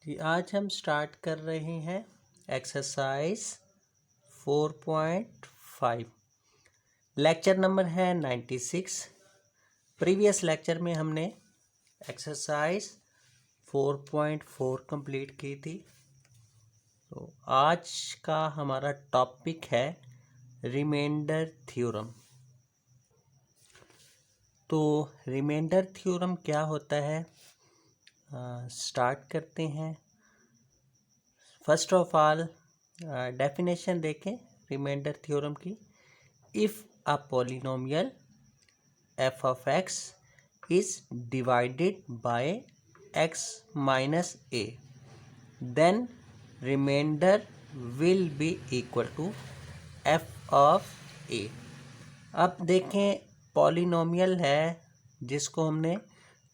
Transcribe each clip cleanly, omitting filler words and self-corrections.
जी आज हम स्टार्ट कर रहे हैं एक्सरसाइज 4.5। लेक्चर नंबर है 96। प्रीवियस लेक्चर में हमने एक्सरसाइज 4.4 कंप्लीट की थी। तो आज का हमारा टॉपिक है रिमाइंडर थ्योरम। तो रिमाइंडर थ्योरम क्या होता है, स्टार्ट करते हैं। फर्स्ट ऑफ ऑल डेफिनेशन देखें रिमाइंडर थ्योरम की। If a polynomial f of x is divided by x minus a, then remainder will be equal to f of a। अब देखें पॉलिनोमियल है जिसको हमने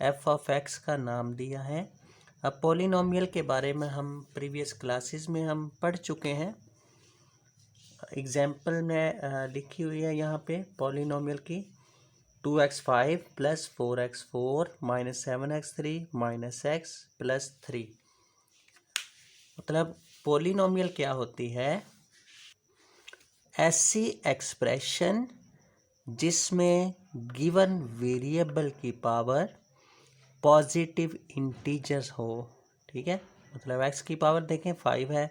f of x का नाम दिया है। अब पॉलिनोमियल के बारे में हम प्रीवियस क्लासेस में हम पढ़ चुके हैं। एग्जाम्पल में लिखी हुई है यहाँ पे पॉलिनोमियल की 2x5 plus 4x4 minus 7x3 minus x plus 3। मतलब पॉलिनोमियल क्या होती है, ऐसी एक्सप्रेशन जिसमें गिवन वेरिएबल की पावर पॉजिटिव इंटीजर्स हो। ठीक है, मतलब x की पावर देखें 5 है,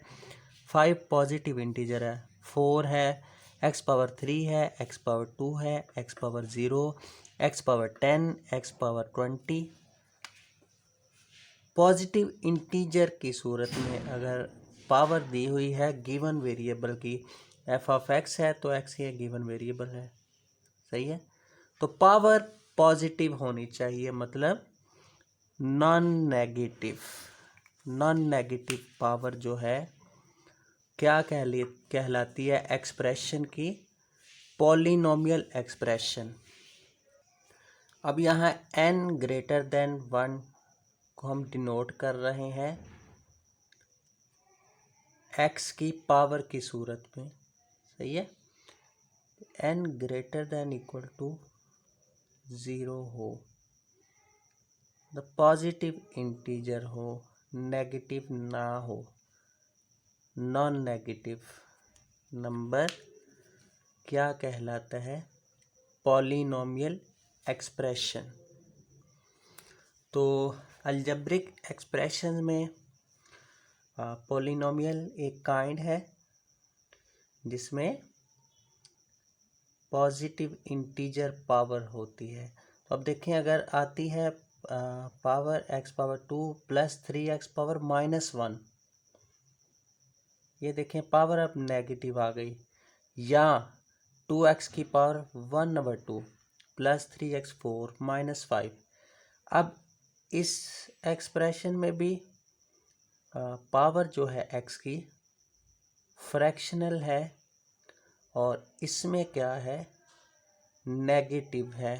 5 पॉजिटिव इंटीजर है, 4 है, x पावर 3 है, x पावर 2 है, x power 0, x power 10, x power 20। Positive integer की सूरत में अगर पावर दी हुई है गिवन वेरिएबल की, f ऑफ x है तो x ये गिवन वेरिएबल है, सही है। तो पावर पॉजिटिव होनी चाहिए, मतलब non negative. Non negative power जो है क्या कहलाती है, एक्सप्रेशन की पॉलिनोमियल एक्सप्रेशन। अब यहाँ n ग्रेटर देन 1 को हम डिनोट कर रहे हैं x की पावर की सूरत में, सही है। n greater than equal to 0 हो, द पॉजिटिव इंटीजर हो, नेगेटिव ना हो, नॉन नेगेटिव नंबर क्या कहलाता है, पॉलिनोमियल एक्सप्रेशन। तो अलजेब्रिक एक्सप्रेशन में पॉलिनोमियल एक काइंड है जिसमें पॉजिटिव इंटीजर पावर होती है। तो अब देखें अगर आती है power x power 2 plus 3x power minus 1, ये देखें पावर अब नेगेटिव आ गई, या 2x की पावर 1/2 प्लस 3x4 माइनस 5। अब इस एक्सप्रेशन में भी पावर जो है x की फ्रैक्शनल है और इसमें क्या है, नेगेटिव है।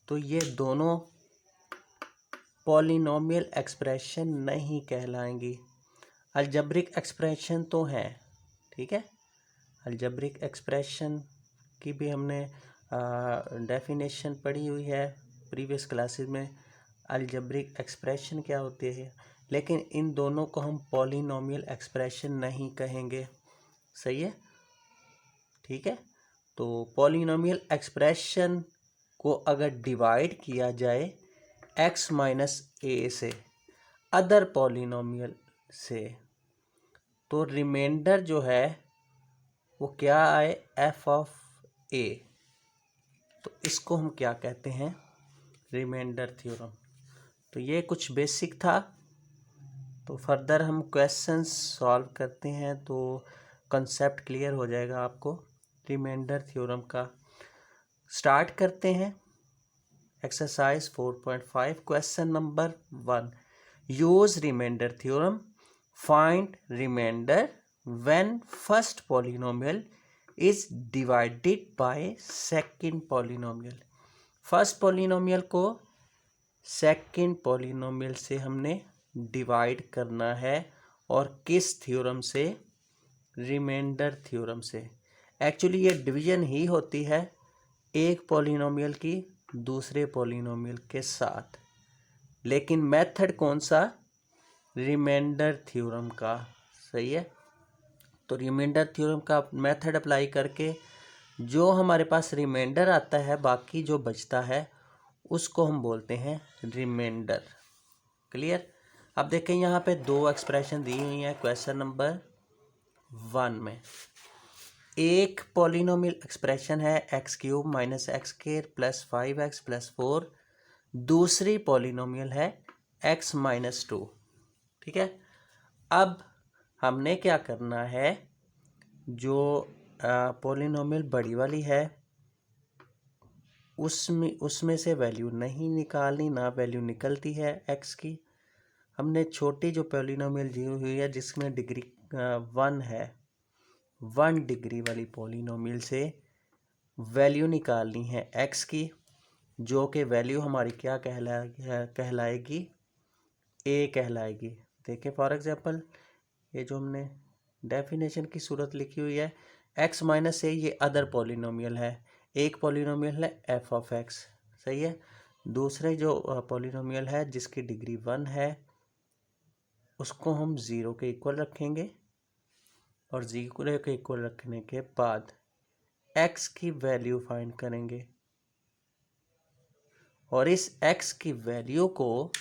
तो ये दोनों पॉलिनोमियल एक्सप्रेशन नहीं कहलाएंगी, अलजेब्रिक एक्सप्रेशन तो हैं। ठीक है, अलजेब्रिक एक्सप्रेशन की भी हमने डेफिनेशन पढ़ी हुई है प्रीवियस क्लासेस में, अलजेब्रिक एक्सप्रेशन क्या होती है, लेकिन इन दोनों को हम पॉलिनोमियल एक्सप्रेशन नहीं कहेंगे, सही है। ठीक है, तो पॉलिनोमियल एक्सप्रेशन को अगर डिवाइड किया जाए x माइनस ए से, अदर पॉलिनोमियल से, तो रिमाइंडर जो है वो क्या आए, f ऑफ a। तो इसको हम क्या कहते हैं, रिमाइंडर थ्योरम। तो ये कुछ बेसिक था। तो फर्दर हम क्वेश्चंस सॉल्व करते हैं तो कंसेप्ट क्लियर हो जाएगा आपको रिमाइंडर थ्योरम का। स्टार्ट करते हैं exercise 4.5। Question number 1, use remainder theorem, find remainder when first polynomial is divided by second polynomial. First polynomial को सेकंड पॉलिनोमियल से हमने डिवाइड करना है, और किस थ्योरम से, रिमाइंडर थ्योरम से। एक्चुअली ये डिवीजन ही होती है एक पॉलिनोमियल की दूसरे पॉलिनोमियल के साथ, लेकिन मेथड कौन सा, रिमाइंडर थ्योरम का। सही है। तो रिमाइंडर थ्योरम का मेथड अप्लाई करके जो हमारे पास रिमाइंडर आता है, बाकी जो बचता है उसको हम बोलते हैं रिमाइंडर। क्लियर। अब देखें यहाँ पे दो एक्सप्रेशन दी हुई हैं क्वेश्चन नंबर 1 में। एक पॉलिनोमियल एक्सप्रेशन है x³ minus x² plus 5x plus 4। दूसरी पॉलिनोमियल है x माइनस 2। ठीक है। अब हमने क्या करना है, जो पॉलिनोमियल बड़ी वाली है उसमें से वैल्यू नहीं निकालनी, ना वैल्यू निकलती है x की। हमने छोटी जो पॉलिनोमियल दी हुई है जिसमें डिग्री 1 है, 1 डिग्री वाली पॉलिनोमियल से वैल्यू निकालनी है x की, जो कि वैल्यू हमारी क्या कहलाएगी, a कहलाएगी। देखिए फॉर एग्जांपल ये जो हमने डेफिनेशन की सूरत लिखी हुई है, x माइनस a ये अदर पॉलिनोमियल है। एक पॉलिनोमियल है f ऑफ x। सही है। दूसरे जो पॉलिनोमियल है जिसकी डिग्री 1 है उसको हम 0 के इक्वल रखेंगे, और 0 के इक्वल रखने के बाद x की वैल्यू फाइंड करेंगे, और इस x की वैल्यू को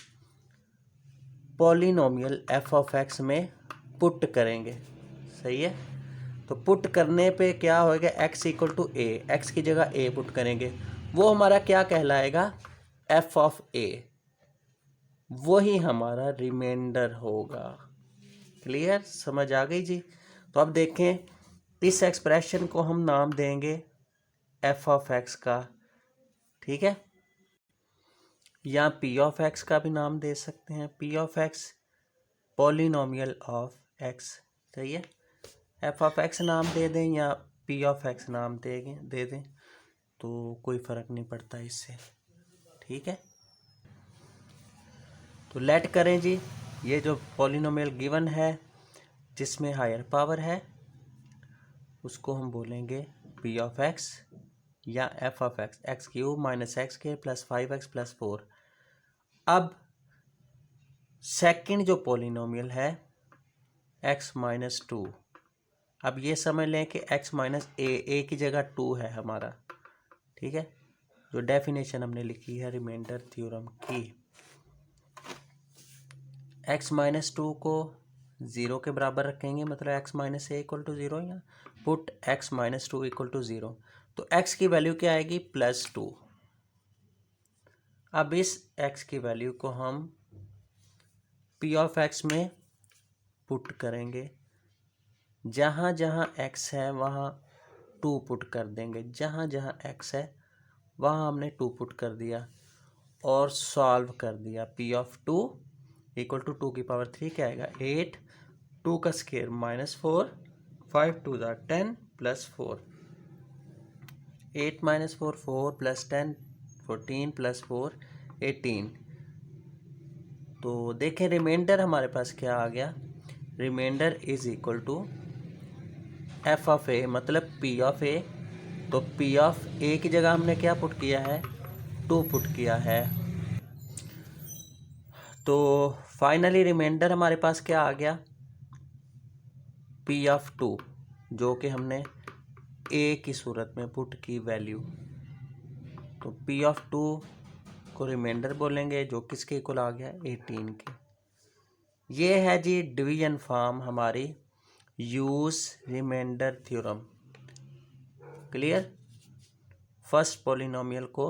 पॉलिनोमियल f ऑफ x में पुट करेंगे। सही है। तो पुट करने पे क्या होएगा, x equal to a, x की जगह a पुट करेंगे, वो हमारा क्या कहलाएगा, f ऑफ a, वही हमारा रिमाइंडर होगा। क्लियर, समझ आ गई जी। तो अब देखें इस एक्सप्रेशन को हम नाम देंगे f ऑफ x का। ठीक है। या p ऑफ x का भी नाम दे सकते हैं, p of x polynomial of x। सही है। f ऑफ x नाम दे दें या p ऑफ x नाम दे दें तो कोई फ़र्क नहीं पड़ता इससे। ठीक है। तो लेट करें जी, ये जो पॉलिनोमियल गिवन है जिसमें हायर पावर है उसको हम बोलेंगे p ऑफ x या f of x, x³ minus x² plus 5x plus 4। अब सेकंड जो पॉलिनोमियल है x माइनस 2, अब ये समझ लें कि x माइनस a की जगह 2 है हमारा। ठीक है। जो डेफिनेशन हमने लिखी है रिमाइंडर थ्योरम की, x माइनस 2 को 0 के बराबर रखेंगे, मतलब x minus a equal to 0, या put x minus 2 equal to 0, तो x की वैल्यू क्या आएगी, +2। अब इस x की वैल्यू को हम p ऑफ x में पुट करेंगे, जहाँ जहाँ x है वहाँ 2 पुट कर देंगे, जहाँ जहाँ x है वहाँ हमने 2 पुट कर दिया और सॉल्व कर दिया। p ऑफ 2 इक्वल टू 2 की पावर 3 क्या आएगा, 8, 2 का square -4, 5 2 10 plus 4, 8 minus 4 4 plus 10 14 plus 4 18। तो देखें रिमाइंडर हमारे पास क्या आ गया, remainder is equal to f of a मतलब p ऑफ a। तो p ऑफ a की जगह हमने क्या पुट किया है, 2 पुट किया है। तो फाइनली रिमाइंडर हमारे पास क्या आ गया, p ऑफ 2, जो कि हमने a की सूरत में पुट की वैल्यू। तो p ऑफ 2 को रिमाइंडर बोलेंगे, जो किसके इक्वल आ गया, 18 के। ये है जी डिवीजन फॉर्म हमारी, use remainder theorem. Clear. First polynomial को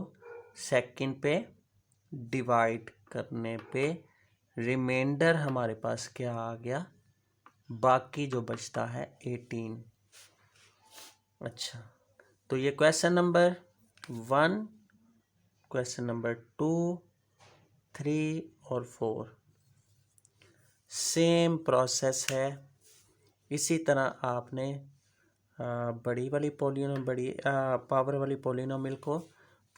सेकंड पे डिवाइड करने पे रिमाइंडर हमारे पास क्या आ गया, बाकी जो बचता है 18। अच्छा, तो ये क्वेश्चन नंबर 1, क्वेश्चन नंबर 2, 3 और 4 सेम प्रोसेस है। इसी तरह आपने बड़ी पावर वाली पॉलिनोमियल को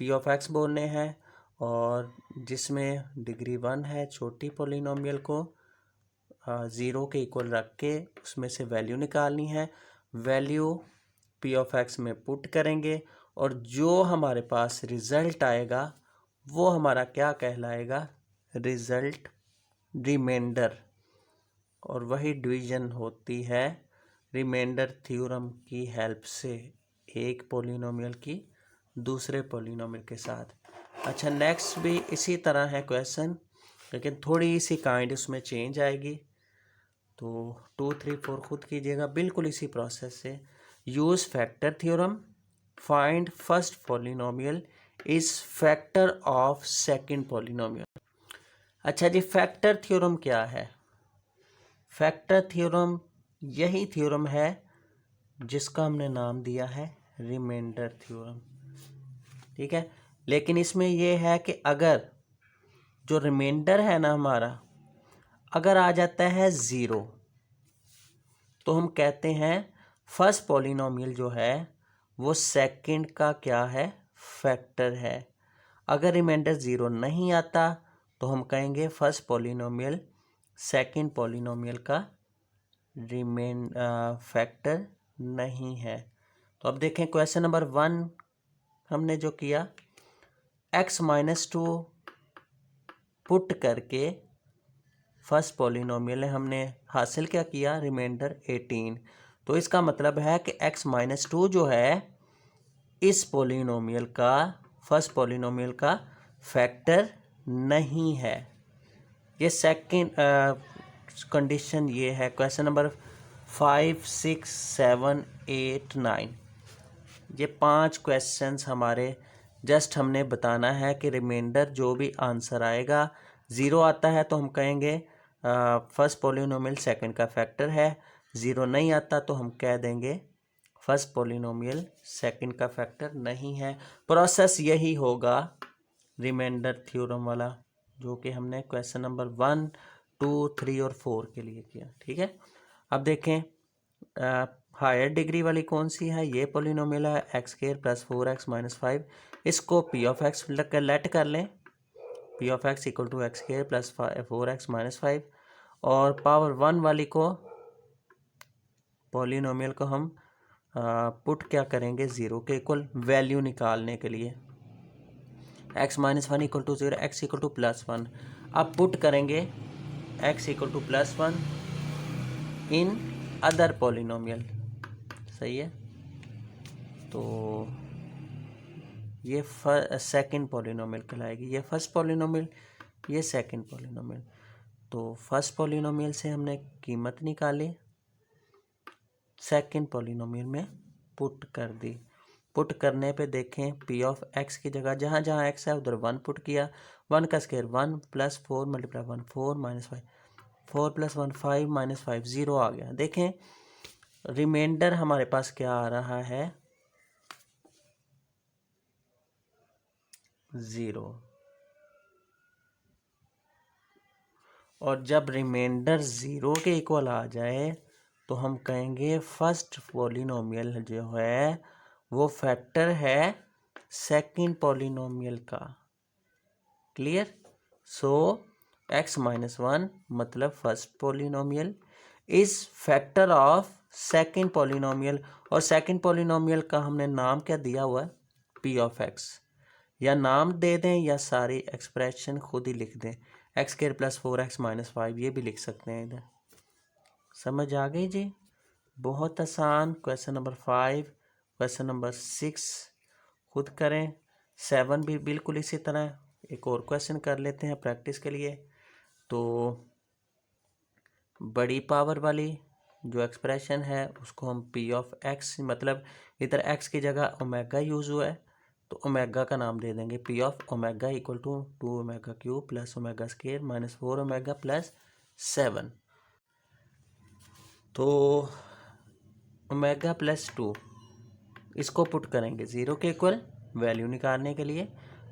p ऑफ x बोलने हैं, और जिसमें डिग्री 1 है छोटी पॉलिनोमियल को 0 के इक्वल रख के उसमें से वैल्यू निकालनी है। वैल्यू p ऑफ x में पुट करेंगे और जो हमारे पास रिज़ल्ट आएगा वो हमारा क्या कहलाएगा, रिज़ल्ट रिमाइंडर। और वही डिवीजन होती है रिमाइंडर थ्योरम की हेल्प से एक पॉलिनोमियल की दूसरे पॉलिनोमियल के साथ। अच्छा, नेक्स्ट भी इसी तरह है क्वेश्चन, लेकिन थोड़ी सी काइंड उसमें चेंज आएगी। तो 2, 3, 4 खुद कीजिएगा, बिल्कुल इसी प्रोसेस से। Use factor theorem, find first polynomial is factor of second polynomial. अच्छा जी, फैक्टर थ्योरम क्या है? फैक्टर थ्योरम यही थ्योरम है जिसका हमने नाम दिया है रिमाइंडर थ्योरम, ठीक है। लेकिन इसमें यह है कि अगर जो रिमाइंडर है ना हमारा, अगर आ जाता है 0, तो हम कहते हैं फर्स्ट पॉलिनोमियल जो है वो सेकंड का क्या है, फैक्टर है। अगर रिमाइंडर 0 नहीं आता तो हम कहेंगे फर्स्ट पॉलिनोमियल सेकंड पॉलिनोमियल का फैक्टर नहीं है। तो अब देखें क्वेश्चन नंबर 1 हमने जो किया, x-2 पुट करके फर्स्ट पॉलिनोमियल हमने हासिल क्या किया, रिमाइंडर 18। तो इसका मतलब है कि x-2 जो है इस पॉलिनोमियल का, फर्स्ट पॉलिनोमियल का फैक्टर नहीं है। ये सेकंड कंडीशन ये है। क्वेश्चन नंबर 5, 6, 7, 8, 9, ये 5 क्वेश्चंस हमारे जस्ट हमने बताना है कि रिमाइंडर जो भी आंसर आएगा, 0 आता है तो हम कहेंगे फर्स्ट पॉलिनोमियल सेकंड का फैक्टर है, 0 नहीं आता तो हम कह देंगे फर्स्ट पॉलिनोमियल सेकंड का फैक्टर नहीं है। प्रोसेस यही होगा रिमाइंडर थ्योरम वाला, जो कि हमने क्वेश्चन नंबर 1, 2, 3 और 4 के लिए किया, ठीक है। अब देखें हायर डिग्री वाली कौन सी है, ये पॉलिनोमियल है x² + 4x - 5। इसको p ऑफ x लेट कर लें, p of x = x² + 4x - 5। और पावर 1 वाली को, पॉलिनोमियल को हम पुट क्या करेंगे, 0 के इक्वल वैल्यू निकालने के लिए। x - 1 = 0, x = +1। अब पुट करेंगे x = +1 इन अदर पॉलिनोमियल, सही है। तो ये सेकंड पॉलिनोमियल कहलाएगी, ये फर्स्ट पॉलिनोमियल, ये सेकंड पॉलिनोमियल। तो फर्स्ट पॉलिनोमियल से हमने कीमत निकाली, सेकंड पॉलिनोमियल में पुट कर दी। पुट करने पे देखें p ऑफ x की जगह जहाँ जहाँ x है उधर 1 पुट किया, 1 का स्क्वायर 1 + 4 × 1 4 - 5, 4 + 1 5 - 5 0 आ गया। देखें रिमाइंडर हमारे पास क्या आ रहा है, 0। और जब रिमाइंडर 0 के इक्वल आ जाए तो हम कहेंगे फर्स्ट पॉलिनोमियल जो है वो फैक्टर है सेकंड पॉलिनोमियल का। क्लियर? सो x - 1 मतलब first polynomial is factor of second polynomial. और सेकंड पॉलिनोमियल का हमने नाम क्या दिया हुआ है, p ऑफ x। या नाम दे दें या सारी एक्सप्रेशन खुद ही लिख दें, x² + 4x - 5 ये भी लिख सकते हैं इधर। समझ आ गई जी? बहुत आसान। क्वेश्चन नंबर 5, क्वेश्चन नंबर 6 खुद करें, 7 भी बिल्कुल इसी तरह। एक और क्वेश्चन कर लेते हैं प्रैक्टिस के लिए। तो बड़ी पावर वाली जो एक्सप्रेशन है उसको हम p ऑफ x, मतलब इधर x की जगह ओमेगा यूज़ हुआ है तो ओमेगा का नाम दे देंगे, p of omega = 2 omega cube + omega square - 4 omega + 7। तो ओमेगा + 2 इसको पुट करेंगे 0 के इक्वल वैल्यू निकालने के लिए,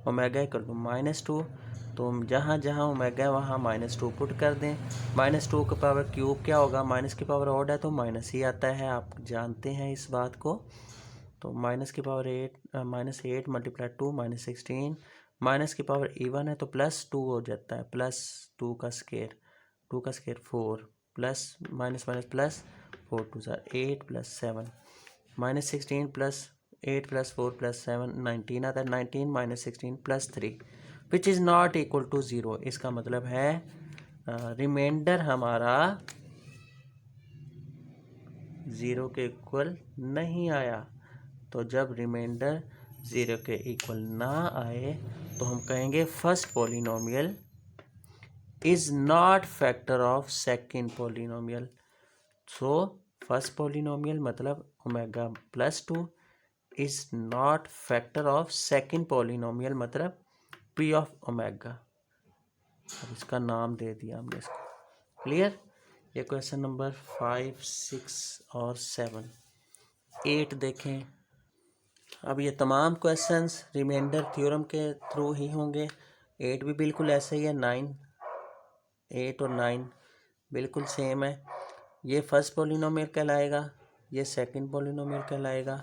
ओमेगा = -2। तो जहाँ जहाँ ओमेगा वहाँ -2 पुट कर दें। -2 का पावर क्यूब क्या होगा, माइनस की पावर ऑड है तो माइनस ही आता है, आप जानते हैं इस बात को। तो -8 -8 × 2 - 16, माइनस की पावर इवन है तो +2 हो जाता है, +2 का स्क्वायर, 2 का स्क्वायर 4 प्लस माइनस प्लस 4 2 8 + 7 -16 + 8 + 4 + 7 19 आता है, 19 - 16 + 3 which is not equal to 0। इसका मतलब है रिमाइंडर हमारा ज़ीरो के इक्वल नहीं आया। तो जब रिमाइंडर ज़ीरो के इक्वल ना आए तो हम कहेंगे first polynomial is not factor of second polynomial. So first polynomial मतलब omega plus two is not factor of second polynomial मतलब पी ऑफ ओमेगा। अब इसका नाम दे दिया हमने इसको। क्लियर? ये क्वेश्चन नंबर 5, 6 और 7। 8 देखें। अब ये तमाम क्वेश्चंस रिमाइंडर थ्योरम के थ्रू ही होंगे। 8 भी बिल्कुल ऐसे ही है। 9, 8 और 9 बिल्कुल सेम है। ये फर्स्ट पॉलिनोमियल कहलाएगा, ये सेकंड पॉलिनोमियल कहलाएगा।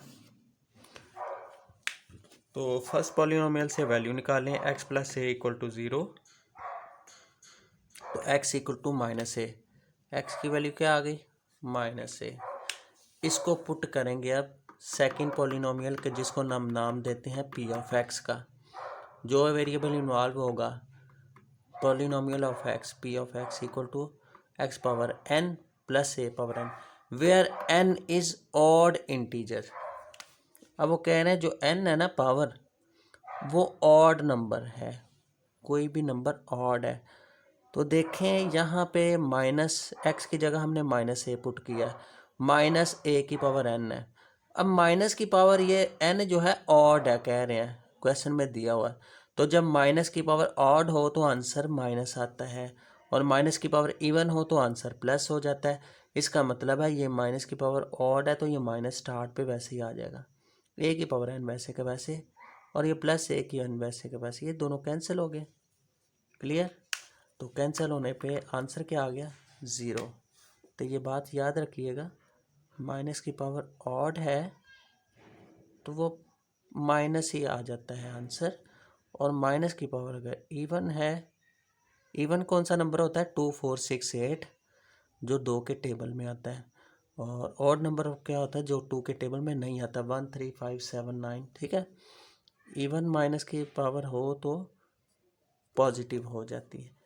तो फर्स्ट पॉलिनोमियल से वैल्यू निकालें x plus a equal to 0। तो x equal to minus a, x की वैल्यू क्या आ गई? Minus a. इसको पुट करेंगे अब सेकंड पॉलिनोमियल के, जिसको हम नाम देते हैं p ऑफ x का। जो वेरिएबल इन्वॉल्व होगा polynomial of x, p of x equal to x power n plus a power n, where n is odd integer. अब वो कह रहे हैं जो n है ना पावर, वो ऑड नंबर है, कोई भी नंबर ऑड है। तो देखें यहाँ पे माइनस एक्स की जगह हमने माइनस ए पुट किया, माइनस ए की पावर n है। अब माइनस की पावर ये n जो है ऑड है, कह रहे हैं क्वेश्चन में दिया हुआ है। तो जब माइनस की पावर ऑड हो तो आंसर माइनस आता है, और माइनस की पावर इवन हो तो आंसर प्लस हो जाता है। इसका मतलब है ये माइनस की पावर ऑड है तो ये माइनस स्टार्ट पे वैसे ही आ जाएगा, ए की पावर n वैसे के वैसे, और ये प्लस ए की n वैसे के वैसे, ये दोनों कैंसिल हो गए। क्लियर? तो कैंसिल होने पे आंसर क्या आ गया? 0। तो ये बात याद रखिएगा, माइनस की पावर ऑड है तो वो माइनस ही आ जाता है आंसर, और माइनस की पावर अगर इवन है, इवन कौन सा नंबर होता है? 2, 4, 6, 8 जो 2 के टेबल में आता है, और ऑड नंबर क्या होता है जो 2 के टेबल में नहीं आता? 1, 3, 5, 7, 9। ठीक है, इवन माइनस की पावर हो तो पॉजिटिव हो जाती है।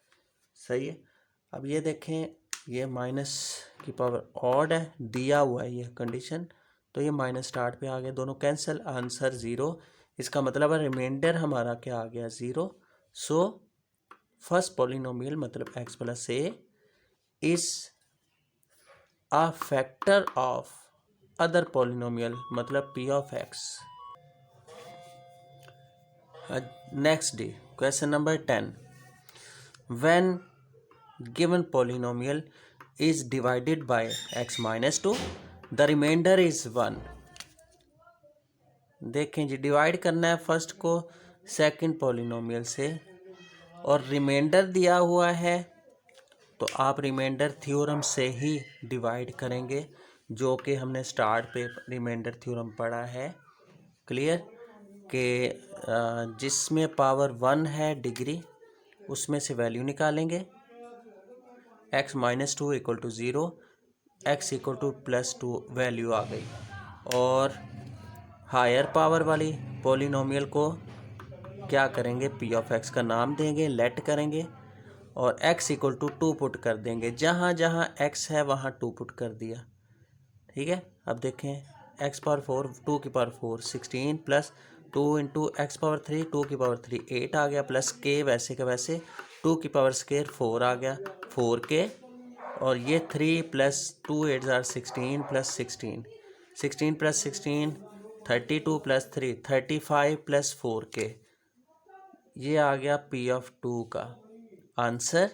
सही है। अब ये देखें, ये माइनस की पावर ऑड है, दिया हुआ है ये कंडीशन, तो ये माइनस स्टार्ट पे आ गया, दोनों कैंसिल, आंसर 0। इसका मतलब है रिमाइंडर हमारा क्या आ गया? 0। सो फर्स्ट पॉलिनोमियल मतलब x plus A is a factor of other polynomial मतलब p of x। Next day question number 10। When given polynomial is divided by x minus 2, the remainder is 1। देखें जी, डिवाइड करना है first को second polynomial से, और reminder दिया हुआ है तो आप रिमाइंडर थ्योरम से ही डिवाइड करेंगे, जो कि हमने स्टार्ट पे रिमाइंडर थ्योरम पढ़ा है। क्लियर? कि जिसमें पावर 1 है डिग्री, उसमें से वैल्यू निकालेंगे, x minus 2 equal to 0, x equal to plus 2 value आ गई, और हायर पावर वाली पॉलिनोमियल को क्या करेंगे? p ऑफ x का नाम देंगे, लेट करेंगे, और x इक्वल टू 2 पुट कर देंगे। जहाँ जहाँ x है वहाँ 2 पुट कर दिया। ठीक है, अब देखें, x पावर 4, 2 की power 4 16 plus 2 into x power 3, 2 की पावर 3 8 आ गया, प्लस k वैसे के वैसे, 2 की पावर स्केयर 4 आ गया, 4k, और ये 3 plus 2 8 jar 16 plus 16, 16 plus 16 32 plus 3 35 plus 4k। ये आ गया p ऑफ 2 का आंसर,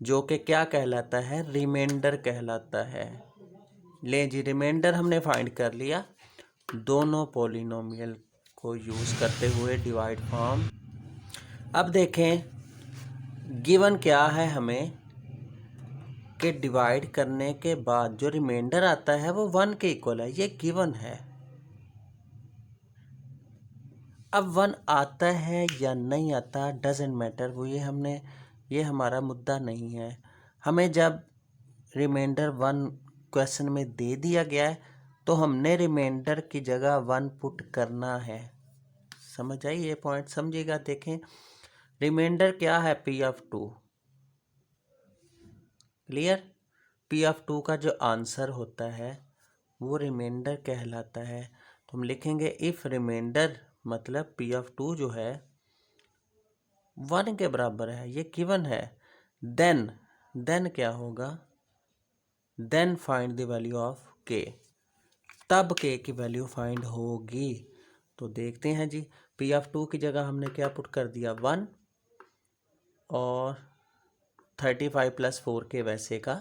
जो कि क्या कहलाता है? रिमाइंडर कहलाता है। ले जी, रिमाइंडर हमने फाइंड कर लिया दोनों पॉलिनोमियल को यूज़ करते हुए डिवाइड फॉर्म। अब देखें गिवन क्या है हमें, कि डिवाइड करने के बाद जो रिमाइंडर आता है वो 1 के इक्वल है, ये गिवन है। अब 1 आता है या नहीं आता डजेंट मैटर, वो ये हमारा मुद्दा नहीं है। हमें जब रिमाइंडर 1 क्वेश्चन में दे दिया गया है तो हमने रिमाइंडर की जगह 1 पुट करना है। समझ आई? ये पॉइंट समझिएगा। देखें, रिमाइंडर क्या है? p of 2। Clear? p of 2 का जो आंसर होता है वो रिमाइंडर कहलाता है। तो हम लिखेंगे इफ़ रिमाइंडर मतलब पी ऑफ टू जो है 1 के बराबर है, ये गिवन है, देन क्या होगा, then find the value of k, तब के की वैल्यू फाइंड होगी। तो देखते हैं जी, पी ऑफ टू की जगह हमने क्या पुट कर दिया 1 और 35 प्लस 4 के वैसे का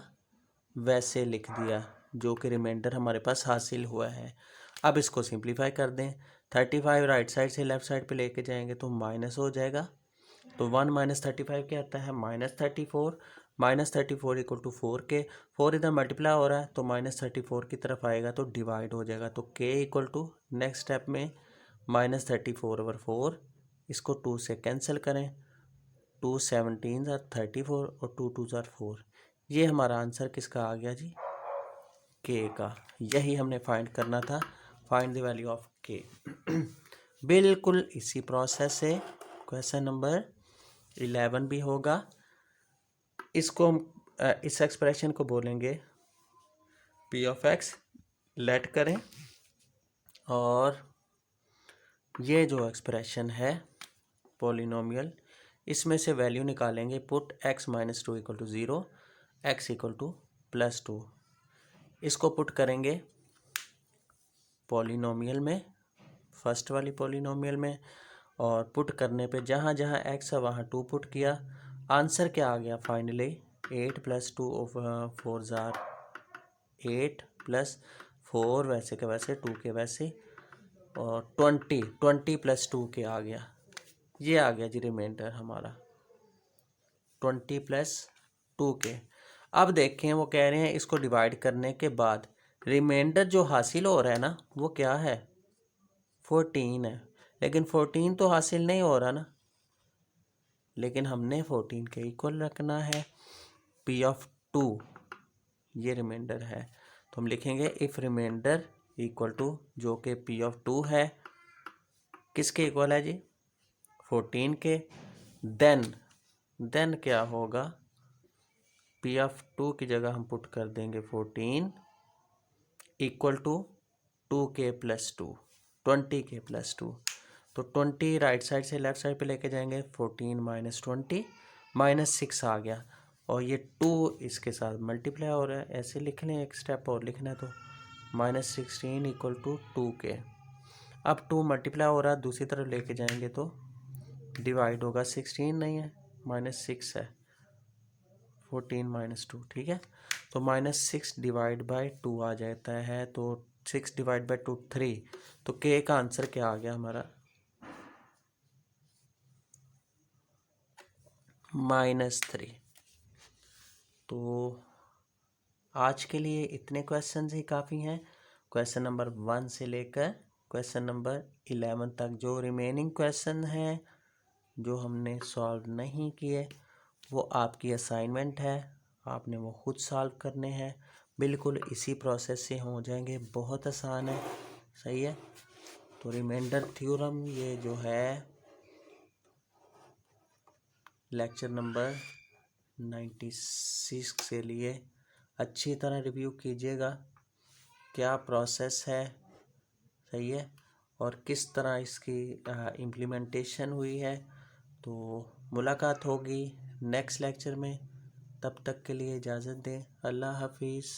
वैसे लिख दिया, जो कि रिमाइंडर हमारे पास हासिल हुआ है। अब इसको सिंप्लीफाई कर दें, 35 राइट साइड से लेफ्ट साइड पे लेके जाएंगे तो माइनस हो जाएगा। तो 1 माइनस 35 क्या आता है, -34, -34 इक्वल टू 4 के, 4 इधर मल्टीप्लाई हो रहा है तो -34 की तरफ आएगा तो डिवाइड हो जाएगा। तो के इक्वल टू नेक्स्ट स्टेप में -34/4, इसको 2 से कैंसिल करें, 2 17 ज़ार 34 और 2 2 ज़ार 4। ये हमारा आंसर किसका आ गया जी, के का। यही हमने फाइंड करना था, फाइंड द वैल्यू ऑफ के। बिल्कुल इसी प्रोसेस से क्वेश्चन नंबर 11 भी होगा। इसको हम इस एक्सप्रेशन को बोलेंगे पी ऑफ एक्स, लेट करें, और ये जो एक्सप्रेशन है पॉलिनोमियल, इसमें से वैल्यू निकालेंगे, put x - 2 equal to 0, x equal टू +2। इसको पुट करेंगे पॉलिनोमियल में, फर्स्ट वाली पॉलिनोमियल में, और पुट करने पे जहाँ जहाँ x है वहाँ 2 पुट किया। आंसर क्या आ गया फाइनली, 8 + 2 4 ज़ार 8 + 4 वैसे के वैसे 2 के वैसे, और 20 + 2 के आ गया। ये आ गया जी रिमाइंडर हमारा 20 + 2 के। अब देखें वो कह रहे हैं इसको डिवाइड करने के बाद रिमाइंडर जो हासिल हो रहा है ना वो क्या है, 14 है। लेकिन 14 तो हासिल नहीं हो रहा ना, लेकिन हमने 14 के इक्वल रखना है। पी ऑफ 2 ये रिमाइंडर है, तो हम लिखेंगे इफ़ रिमाइंडर इक्वल टू, जो कि पी ऑफ 2 है, किसके इक्वल है जी, 14 के। देन क्या होगा, पी ऑफ 2 की जगह हम पुट कर देंगे 14 इक्वल टू 2k + 2, 20k + 2। तो 20 राइट साइड से लेफ्ट साइड पे लेके जाएंगे, 14 - 20 -6 आ गया, और ये 2 इसके साथ मल्टीप्लाई हो रहा है, ऐसे लिख लें, एक स्टेप और लिखना है तो -16 इक्वल टू 2k। अब 2 मल्टीप्लाई हो रहा है, दूसरी तरफ लेके जाएंगे तो डिवाइड होगा, 16 नहीं है -6 है, 14 - 2, ठीक है। तो -6 डिवाइड बाई 2 आ जाता है, तो 6 डिवाइड बाई 2 3। तो के का आंसर क्या आ गया हमारा, -3। तो आज के लिए इतने क्वेश्चन ही काफ़ी हैं, क्वेश्चन नंबर 1 से लेकर क्वेश्चन नंबर 11 तक। जो रिमेनिंग क्वेश्चन हैं जो हमने सॉल्व नहीं किए वो आपकी असाइनमेंट है, आपने वो खुद सॉल्व करने हैं। बिल्कुल इसी प्रोसेस से हो जाएंगे, बहुत आसान है, सही है। तो रिमाइंडर थ्योरम ये जो है लेक्चर नंबर 96 से लिए अच्छी तरह रिव्यू कीजिएगा, क्या प्रोसेस है, सही है, और किस तरह इसकी इम्प्लीमेंटेशन हुई है। तो मुलाकात होगी नेक्स्ट लेक्चर में, तब तक के लिए इजाज़त दें, अल्लाह हाफिज़।